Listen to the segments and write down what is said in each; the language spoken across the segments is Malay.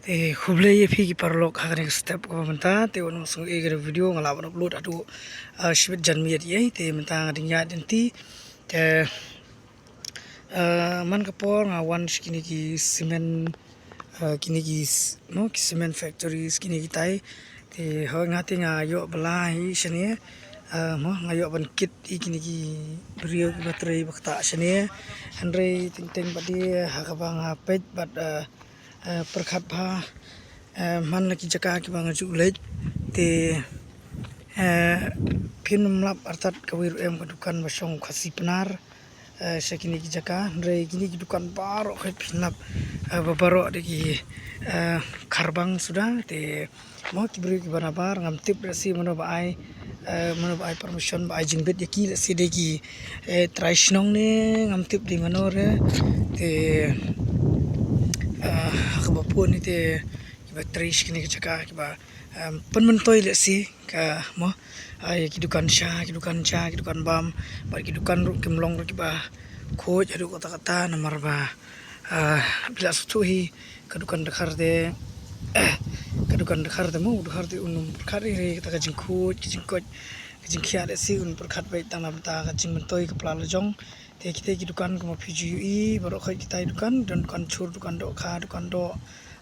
ते खुबले ये फी की परलोक हागने स्टेप को मंता ते उन सो एक video ngala upload adu shibit janmi ye te mentang adingya denti te man kapor ngawan kini ki semen kini ki no ki semen factories kini ki tai te ho ngati nga yo belai shane mo ngayo ban kit kini ki brio ki baterai bakta shane andre ting ting badi hakabang page but perkhat bha man lagi jaka ki bang julej te pin mlap artat kawir em dukan basong khasi penar sekini ki jaka re kini ki dukan baro khat pinap babaro de ki kharbang sudah te mo ki bri ki banabar ngam tip rasi mono bai permission bai jingbet yaki rasi de ki traishnong ne ngam tip di manore te akabapun ite kiba trish kini kecaka kiba penmentoi lesi ka mo ay kidukan kidukan bam bar kidukan ru kimlong ru kiba ko jadu kata-kata namar ba bila sutuhi kadukan dekar de mo dekar de unum kari re kita kajingkut kajingkia lesi un perkat baik tanam ta kajing mentoi kepala lejong te kita dukan kuma PGUI baru kita dukan dan dukan cur dukan doka dukan do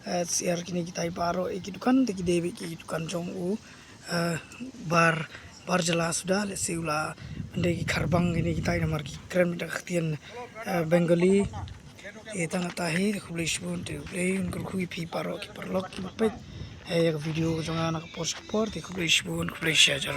siar kini kita baro dukan te dewi dukan jong u bar jelas sudah lesi ula mendeki kharbang ini kita namar ki keren minta ketian Bengali tangga tahi kublish pun te play un kurkui pi baro ki perlok ki pet video jangan anak post te kublish pun kublish ajar